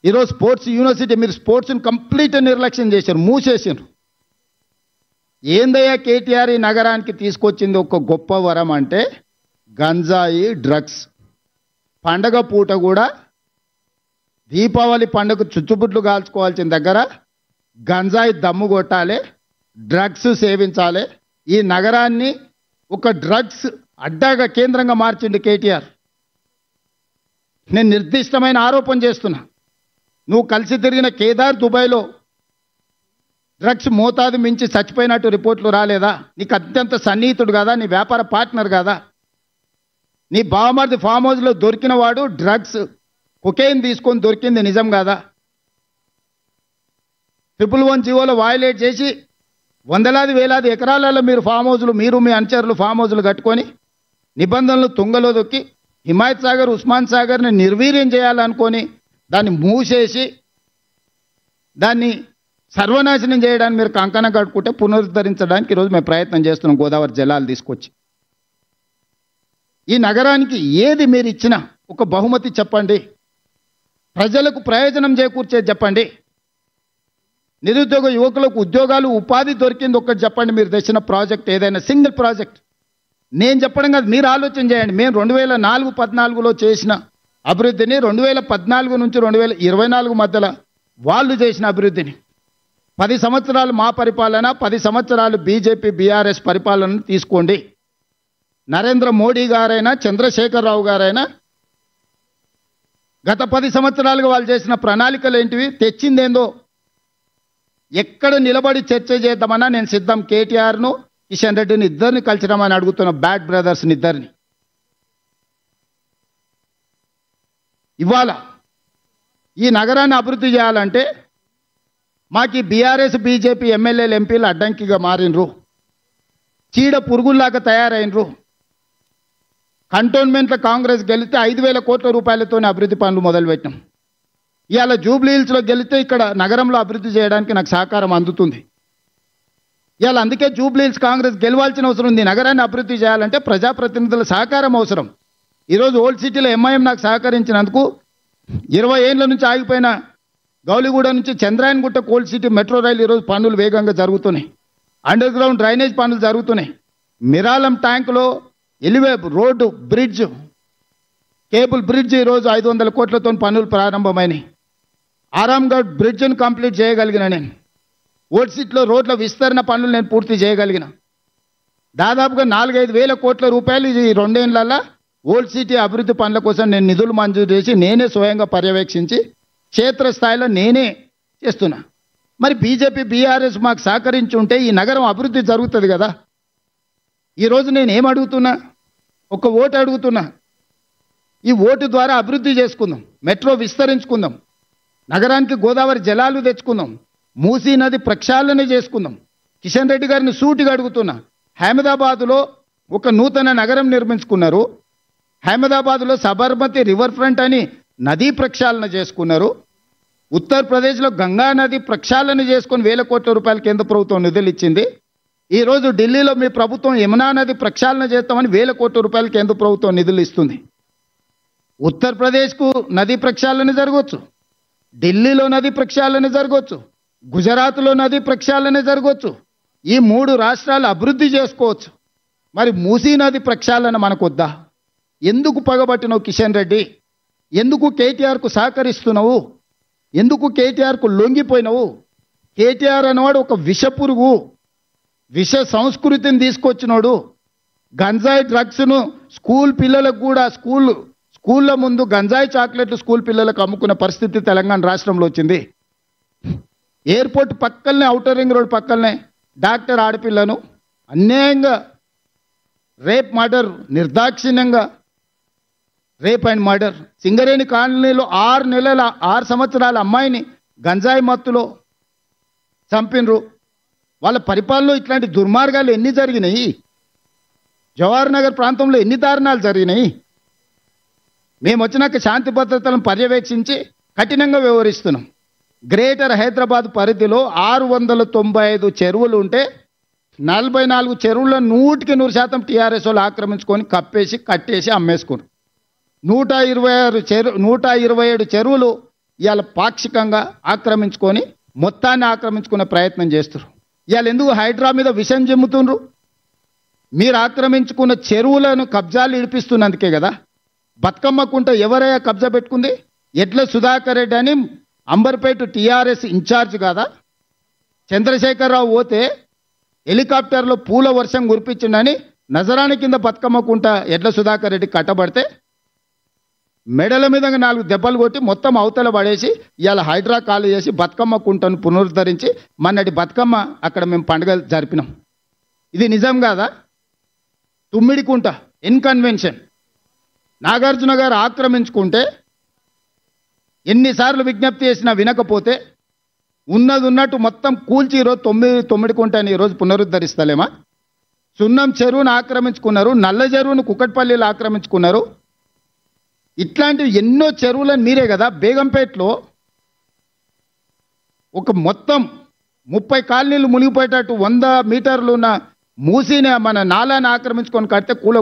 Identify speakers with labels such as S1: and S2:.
S1: ఈరోజు sports university మీరు స్పోర్ట్స్ని complete నిర్లక్ష్యం చేశారు, మూసేసారు. ఏందయ్యా కేటీఆర్ ఈ నగరానికి తీసుకొచ్చింది ఒక గొప్ప వరం అంటే గంజాయి, డ్రగ్స్. పండగ పూట కూడా దీపావళి పండుగ చుచ్చుబుట్లు కాల్చుకోవాల్సిన దగ్గర గంజాయి దమ్ము కొట్టాలి, డ్రగ్స్ సేవించాలి. ఈ నగరాన్ని ఒక డ్రగ్స్ అడ్డాగా కేంద్రంగా మార్చిండు కేటీఆర్. నేను నిర్దిష్టమైన ఆరోపణ చేస్తున్నా. నువ్వు కలిసి తిరిగిన కేదార్ దుబాయ్లో డ్రగ్స్ మోతాదు మించి చచ్చిపోయినట్టు రిపోర్ట్లు రాలేదా? నీకు అత్యంత సన్నిహితుడు కదా, నీ వ్యాపార పార్ట్నర్ కదా. నీ బావమరిది ఫామ్ హౌస్లో దొరికిన వాడు డ్రగ్స్ కొకైన్ తీసుకొని దొరికింది నిజం కాదా? 111 జీవోలో వయలేట్ చేసి వందలాది వేలాది ఎకరాలలో మీరు ఫామ్ హౌస్లు, మీరు మీ అనుచరులు ఫామ్ హౌస్లు కట్టుకొని నిబంధనలు తుంగలో దొక్కి హిమాయత్ సాగర్, ఉస్మాన్ సాగర్ని నిర్వీర్యం చేయాలనుకొని దాన్ని మూసేసి దాన్ని సర్వనాశనం చేయడానికి మీరు కంకణం కట్టుకుంటే పునరుద్ధరించడానికి ఈరోజు మేము ప్రయత్నం చేస్తున్నాం. గోదావరి జలాలు తీసుకొచ్చి ఈ నగరానికి ఏది మీరు ఇచ్చినా ఒక బహుమతి చెప్పండి, ప్రజలకు ప్రయోజనం చేకూర్చేది చెప్పండి. నిరుద్యోగ యువకులకు ఉద్యోగాలు, ఉపాధి దొరికింది ఒక్కటి చెప్పండి. మీరు తెచ్చిన ప్రాజెక్ట్ ఏదైనా సింగిల్ ప్రాజెక్ట్ నేను చెప్పడం కాదు, మీరు ఆలోచన చేయండి. మేము 2014-14లో చేసిన అభివృద్ధిని 2014 నుంచి 2024 మధ్యలో వాళ్ళు చేసిన అభివృద్ధిని 10 సంవత్సరాలు మా పరిపాలన, 10 సంవత్సరాలు బీజేపీ బీఆర్ఎస్ పరిపాలన తీసుకోండి. నరేంద్ర మోడీ గారైనా చంద్రశేఖరరావు గారైనా గత 10 సంవత్సరాలుగా వాళ్ళు చేసిన ప్రణాళికలు ఏంటివి, తెచ్చిందేందో ఎక్కడ నిలబడి చర్చ చేద్దామన్నా నేను సిద్ధం. కేటీఆర్ను, కిషన్ రెడ్డిని ఇద్దరిని కలిసిరమని అడుగుతున్న, బ్యాడ్ బ్రదర్స్ని ఇద్దరిని. ఇవాళ ఈ నగరాన్ని అభివృద్ధి చేయాలంటే మాకు బీఆర్ఎస్ బీజేపీ ఎమ్మెల్యేలు ఎంపీలు అడ్డంకిగా మారినరు, చీడ పురుగుల్లాగా తయారైనరు. కంటోన్మెంట్లో కాంగ్రెస్ గెలిస్తే 5,000 కోట్ల రూపాయలతోనే అభివృద్ధి పనులు మొదలుపెట్టినాం. ఇవాళ జూబ్లీ హిల్స్లో గెలిస్తే ఇక్కడ నగరంలో అభివృద్ధి చేయడానికి నాకు సహకారం అందుతుంది. ఇవాళ అందుకే జూబ్లీ హిల్స్ కాంగ్రెస్ గెలవాల్సిన అవసరం ఉంది. నగరాన్ని అభివృద్ధి చేయాలంటే ప్రజాప్రతినిధుల సహకారం అవసరం. ఈరోజు ఓల్డ్ సిటీలో ఎంఐఎం నాకు సహకరించినందుకు 20 ఏళ్ళ నుంచి ఆగిపోయిన గౌలిగూడ నుంచి Chandrayangutta old city metro rail ఈరోజు పనులు వేగంగా జరుగుతున్నాయి. అండర్ గ్రౌండ్ డ్రైనేజ్ పనులు జరుగుతున్నాయి. మిరాలం ట్యాంకులో రోడ్డు బ్రిడ్జ్, కేబుల్ బ్రిడ్జ్ ఈరోజు 500 కోట్లతో పనులు ప్రారంభమైనాయి. ఆరాంగఢ్ బ్రిడ్జ్ను కంప్లీట్ చేయగలిగిన నేను. ఓల్డ్ సిటీలో రోడ్ల విస్తరణ పనులు నేను పూర్తి చేయగలిగిన. దాదాపుగా 4-5 వేల కోట్ల రూపాయలు ఈ 2 ఏళ్లలో ఓల్డ్ సిటీ అభివృద్ధి పనుల కోసం నేను నిధులు మంజూరు చేసి నేనే స్వయంగా పర్యవేక్షించి క్షేత్రస్థాయిలో నేనే చేస్తున్నా. మరి బీజేపీ బీఆర్ఎస్ మాకు సహకరించి ఉంటే ఈ నగరం అభివృద్ధి జరుగుతుంది కదా. ఈరోజు నేను ఏం అడుగుతున్నా, ఒక ఓటు అడుగుతున్నా. ఈ ఓటు ద్వారా అభివృద్ధి చేసుకుందాం, మెట్రో విస్తరించుకుందాం, నగరానికి గోదావరి జలాలు తెచ్చుకుందాం, మూసీ నది ప్రక్షాళన చేసుకుందాం. కిషన్ రెడ్డి గారిని సూటిగా అడుగుతున్నా. అహ్మదాబాద్లో ఒక నూతన నగరం నిర్మించుకున్నారు. అహ్మదాబాద్లో సబర్మతి రివర్ ఫ్రంట్ అని నదీ ప్రక్షాళన చేసుకున్నారు. ఉత్తరప్రదేశ్లో గంగా నది ప్రక్షాళన చేసుకొని 1,000 కోట్ల రూపాయలు కేంద్ర ప్రభుత్వం నిధులు ఇచ్చింది. ఈరోజు ఢిల్లీలో మీ ప్రభుత్వం యమునా నది ప్రక్షాళన చేస్తామని 1,000 కోట్ల రూపాయలు కేంద్ర ప్రభుత్వం నిధులు ఇస్తుంది. ఉత్తరప్రదేశ్కు నదీ ప్రక్షాళన జరగవచ్చు, ఢిల్లీలో నదీ ప్రక్షాళన జరగవచ్చు, గుజరాత్లో నదీ ప్రక్షాళన జరగవచ్చు. ఈ 3 రాష్ట్రాలు అభివృద్ధి చేసుకోవచ్చు. మరి మూసీ నది ప్రక్షాళన మనకొద్దా? ఎందుకు పగబట్టినావు కిషన్ రెడ్డి? ఎందుకు కేటీఆర్కు సహకరిస్తున్నావు? ఎందుకు కేటీఆర్కు లొంగిపోయినావు? కేటీఆర్ అనేవాడు ఒక విషపురుగు, విష సంస్కృతిని తీసుకొచ్చినాడు. గంజాయి డ్రగ్స్ను స్కూల్ పిల్లలకు కూడా స్కూళ్ళ ముందు గంజాయి చాక్లెట్లు స్కూల్ పిల్లలకు అమ్ముకునే పరిస్థితి తెలంగాణ రాష్ట్రంలో వచ్చింది. ఎయిర్పోర్ట్ పక్కనే, ఔటర్ రింగ్ రోడ్ పక్కనే డాక్టర్ ఆడపిల్లను అన్యాయంగా రేప్ మర్డర్, నిర్దాక్షిణ్యంగా రేప్ అండ్ మర్డర్. సింగరేణి కాలనీలో 6 సంవత్సరాల అమ్మాయిని గంజాయి మత్తులో చంపినరు. వాళ్ళ పరిపాలనలో ఇట్లాంటి దుర్మార్గాలు ఎన్ని జరిగినాయి? జవహర్ నగర్ ప్రాంతంలో ఎన్ని దారుణాలు జరిగినాయి? మేము వచ్చినాక శాంతి భద్రతలను పర్యవేక్షించి కఠినంగా వ్యవహరిస్తున్నాం. గ్రేటర్ హైదరాబాద్ పరిధిలో 695 చెరువులు ఉంటే 44 చెరువుల్లో 100% టీఆర్ఎస్ వాళ్ళు ఆక్రమించుకొని కప్పేసి కట్టేసి అమ్మేసుకున్నారు. 127 చెరువులు ఇవాళ పాక్షికంగా ఆక్రమించుకొని మొత్తాన్ని ఆక్రమించుకునే ప్రయత్నం చేస్తున్నారు. ఇవాళ ఎందుకు హైడ్రా మీద విషం జమ్ముతుండ్రు? మీరు ఆక్రమించుకున్న చెరువులను కబ్జాలు ఇడిపిస్తున్నందుకే కదా. బతుకమ్మ కుంట ఎవరయ్యా కబ్జా పెట్టుకుంది? ఎడ్ల సుధాకర్ రెడ్డి అని అంబర్పేట టీఆర్ఎస్ ఇన్ఛార్జ్ కాదా? చంద్రశేఖరరావు పోతే హెలికాప్టర్లో పూల వర్షం కురిపించిండని నజరాని కింద బతుకమ్మ కుంట ఎడ్ల సుధాకర్ రెడ్డి కట్టబడితే మెడల మీద 4 దెబ్బలు కొట్టి మొత్తం అవతల పడేసి ఇవాళ హైడ్రా ఖాళీ చేసి బతుకమ్మ కుంటను పునరుద్ధరించి మొన్నటి బతుకమ్మ అక్కడ మేము పండుగ జరిపినాం. ఇది నిజం కాదా? తుమ్మిడి కుంట ఇన్కన్వెన్షన్ నాగార్జున గారు ఆక్రమించుకుంటే ఎన్నిసార్లు విజ్ఞప్తి చేసినా వినకపోతే ఉన్నది ఉన్నట్టు మొత్తం కూల్చి ఈరోజు తొమ్మిడి కుంటని ఈరోజు పునరుద్ధరిస్తలేమా? సున్నం చెరువును ఆక్రమించుకున్నారు, నల్ల చెరువును కుక్కట్పల్లిలో ఆక్రమించుకున్నారు. ఇట్లాంటివి ఎన్నో చెరువులను మీరే కదా. బేగంపేటలో ఒక మొత్తం 30 కాలనీలు మునిగిపోయేటట్టు 100 మీటర్లు ఉన్న మూసిని మన నాలాన్ని ఆక్రమించుకొని కడితే కూల